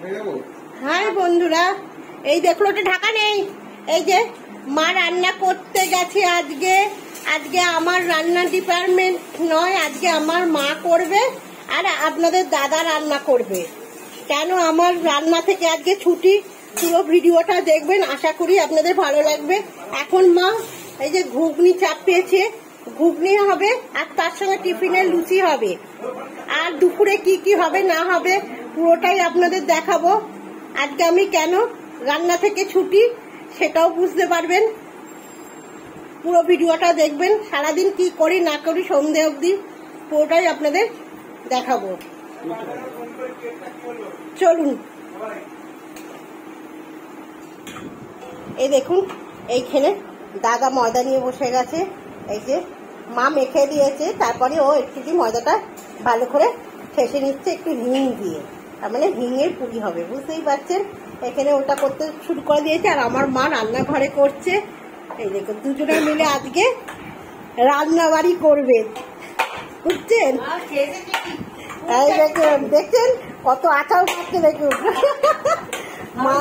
High বন্ধুরা, এই দেখলো ওটা ঢাকা নেই। এই যে মা রান্না করতে গেছে আজকে। আজকে আমার রান্না ডিপার্টমেন্ট নয়, আজকে আমার মা করবে আর আপনাদের দাদা রান্না করবে। কেন আমার রান্না থেকে আজকে ছুটি। পুরো ভিডিওটা দেখবেন, আশা করি আপনাদের ভালো লাগবে। এখন মা এই যে ঘুগনি চাপিয়েছে, ঘুগনি হবে আর তার সঙ্গে টিফিনের লুচি হবে। আর দুপুরে কি কি হবে না হবে পুরোটাই আপনাদের দেখাবো। আজকে আমি কেন রান্না থেকে ছুটি সেটাও বুঝতে পারবেন। পুরো ভিডিওটা দেখবেন, সারাদিন কি করি না করি সন্ধে অবধি পুরোটাই আপনাদের দেখাবো। চলুন। এই দেখুন, এইখানে দাদা ময়দা নিয়ে বসে গেছে। এই যে মা মেখে দিয়েছে, তারপরে ও একটু ময়দাটা ভালো করে ঠেসে নিচ্ছে একটু হিং দিয়ে। তার মানে হিঙের পুরি হবে, বুঝতেই পারছেন। এখানে ওটা করতে শুরু করে দিয়েছে আর আমার মা রান্নাঘরে করছে। এই দেখুন, দুজনে মিলে আজকে রান্নাবাড়ি করবে, বুঝছেন। এই দেখুন, দেখছেন কত আচার করছে, দেখুন মা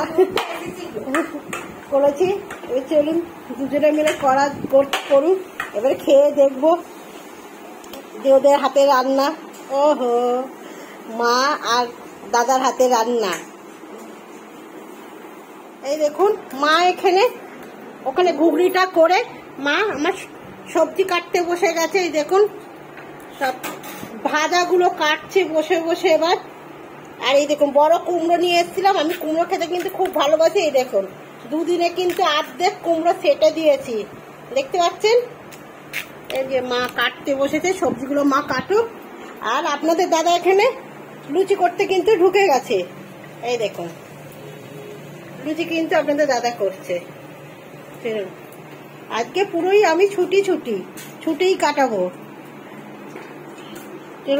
করেছি। এবার চলুন দুজনে মিলে করুন। এবার খেয়ে দেখবো যে ওদের হাতে রান্না। ওহো, মা আর দাদার হাতে রান্না। এই দেখুন, মা ওখানে ঘুগনিটা করে মা আমার সবজি কাটতে বসে গেছে। এই দেখুন, সব ভাজাগুলো কাটছে বসে বসে এবার। আর এই দেখুন, বড় কুমড়ো নিয়ে এসেছিলাম, আমি কুমড়ো খেতে কিন্তু খুব ভালোবাসি। এই দেখুন, দুদিনে কিন্তু অর্ধেক কুমড়ো সেটে দিয়েছি, দেখতে পাচ্ছেন। এই যে মা কাটতে বসেছে, সবজিগুলো মা কাটুক। আর আপনাদের দাদা এখানে লুচি করতে কিন্তু ঢুকে গেছে। এই দেখুন, লুচি কিন্তু আপনাদের দাদা করছে। আজকে পুরোই আমি ছুটিই কাটাবো।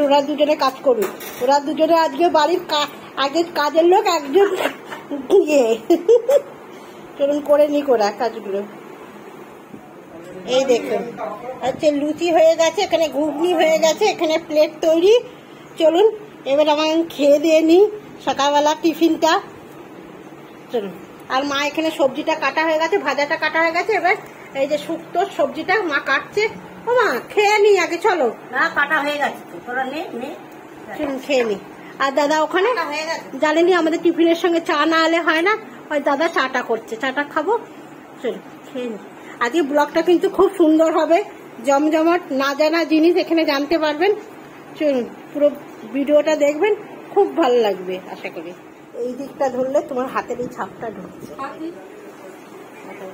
ওরা দুজনে কাজ করুক। ওরা দুজনে আজকে বাড়ির আগের কাজের লোক, একজন গিয়ে চলুন করে নিক ওরা কাজগুলো। এই দেখুন, আচ্ছা লুচি হয়ে গেছে, এখানে ঘুগনি হয়ে গেছে, এখানে প্লেট তৈরি। চলুন এবার আমার খেয়ে দিয়ে নিই সকালবেলা টিফিনটা। চলুন। আর মা এখানে সবজিটা কাটা হয়ে গেছে, ভাজাটা কাটা হয়ে গেছে। এবার এই যে শুক্তো সবজিটা মা কাটছে। ও মা, খেয়ে নি আগে, চলো। না, কাটা হয়ে গেছে, তোরা নে। চলুন খেয়ে নি। আর দাদা ওখানে জানেনি আমাদের টিফিনের সঙ্গে চা না হলে হয় না, ওই দাদা চাটা করছে, চাটা খাবো। চলুন খেয়ে নি। আজকে ব্লগটা কিন্তু খুব সুন্দর হবে, জমজমাট। না জানা জিনিস এখানে জানতে পারবেন। চলুন পুরো ভিডিওটা দেখবেন, খুব ভালো লাগবে আশা করি। এই দিকটা ধরলে তোমার হাতের এই ছাপটা ঢুকছে।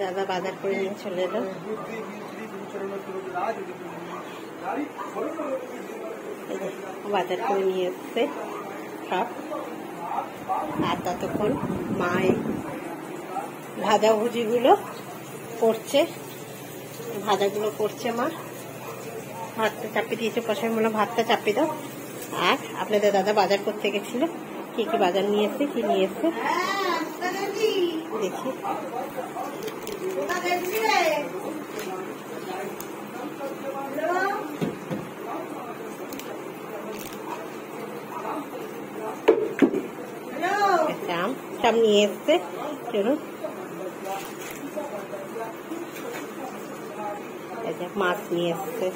দাদা বাজার করে নিয়ে চলে এলো। বাজার করে নিয়ে এসছে সব। আর ততক্ষণ মা এই ভাজাভুজিগুলো করছে, ভাজাগুলো করছে মা। ভাতটা চাপিয়ে দিয়েছে, কষাই মনে ভাতটা চাপিয়ে দাও। আর আপনাদের দাদা বাজার করতে গেছিল, কি কি বাজার নিয়ে এসছে, কি নিয়ে এসছে দেখি। সব নিয়ে এসছে। চলুন, মাছ নিয়ে এসছে।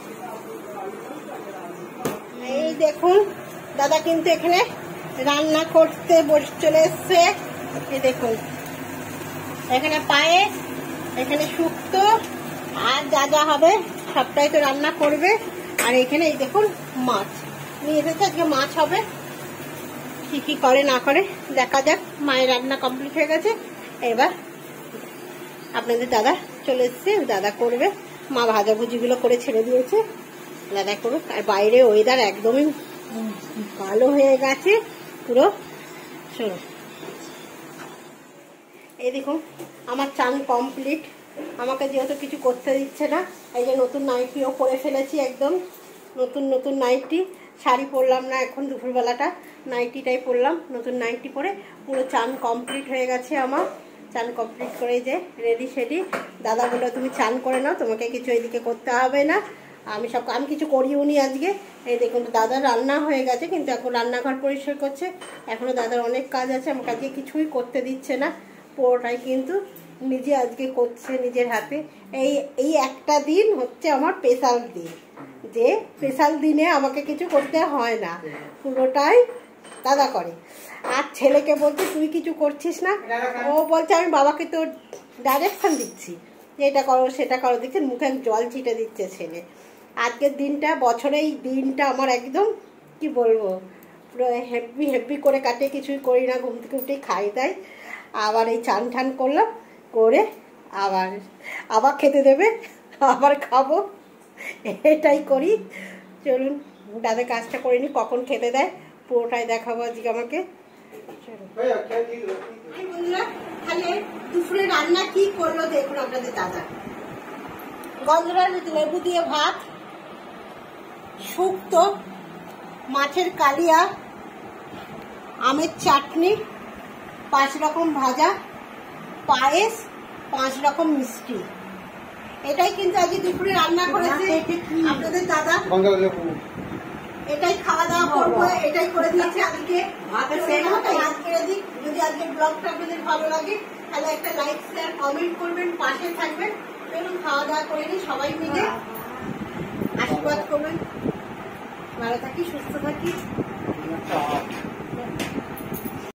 এই দেখুন, দাদা কিন্তু এখানে রান্না করতে চলে এসছে। এই দেখুন, এখানে পায়েস, এখানে শুক্তো আর যা যা হবে সবটাই তো রান্না করবে। আর এখানে এই দেখুন মাছ নিয়ে এসেছে, আজকে মাছ হবে। কি কি করে না করে দেখা যাক। মায়ের রান্না কমপ্লিট হয়ে গেছে, এবার আপনাদের দাদা চলে এসছে, দাদা করবে। মা ভাজাভুজিগুলো করে ছেড়ে দিয়েছে, দাদা করুক। আর বাইরে ওয়েদার একদমই ভালো হয়ে গেছে পুরো। শোনো, এই দেখুন আমার চান কমপ্লিট। আমাকে যেহেতু কিছু করতে দিচ্ছে না, এই যে নতুন নাইটিও পরে ফেলেছি, একদম নতুন নাইটি। শাড়ি পরলাম না এখন, দুপুরবেলাটা নাইটিটাই পরলাম। নতুন নাইটি পরে পুরো চান কমপ্লিট হয়ে গেছে আমার। চান কমপ্লিট করে যে রেডি সেডি। দাদা বললো তুমি চান করে নাও, তোমাকে কিছু এদিকে করতে হবে না। আমি কিছু করিও নি আজকে। এই দেখুন দাদার রান্না হয়ে গেছে, কিন্তু এখন রান্নাঘর পরিষ্কার করছে। এখনো দাদার অনেক কাজ আছে, আমাকে আজকে কিছুই করতে দিচ্ছে না। পুরোটাই কিন্তু নিজে আজকে করছে নিজের হাতে। এই একটা দিন হচ্ছে আমার স্পেশাল দিন, যে স্পেশাল দিনে আমাকে কিছু করতে হয় না, পুরোটাই দাদা করে। আর ছেলেকে বলছে তুই কিছু করছিস না, ও বলছে আমি বাবাকে তো ডাইরেকশন দিচ্ছি, এটা করো সেটা করো। দেখছেন মুখে জল ছিটে দিচ্ছে ছেলে। আজকের দিনটা, বছরে এই দিনটা আমার একদম কি বলবো, পুরো হেভি হেভি করে কাটে। কিছুই করি না, ঘুম থেকে উঠেই খাই দাই, আবার এই চান ঠান করলাম, করে আবার খেতে দেবে, আবার খাবো, এটাই করি। চলুন দাদা কাজটা করে নি, কখন খেতে দেয় পুরোটাই দেখাবো আজকে আমাকে। বন্ধুরা তাহলে দুপুরে রান্না কি করলো দেখুন আপনাদের দাদা। গন্ধরাজ লেবু দিয়ে ভাত, শুক্তো, মাছের কালিয়া, আমের চাটনি, 5 রকম ভাজা, পায়েস, 5 রকম মিষ্টি। এটাই কিন্তু আজকে দুপুরে রান্না করেছে আপনাদের দাদা। এটাই খাওয়া দাওয়া করবো, এটাই করে দিয়েছে আজকে। যদি আজকে ব্লগটা আপনাদের ভালো লাগে তাহলে একটা লাইক শেয়ার কমেন্ট করবেন, পাশে থাকবেন। চলুন খাওয়া দাওয়া করে নিই, সবাই মিলে আশীর্বাদ করবেন। ভালো থাকি, সুস্থ থাকি।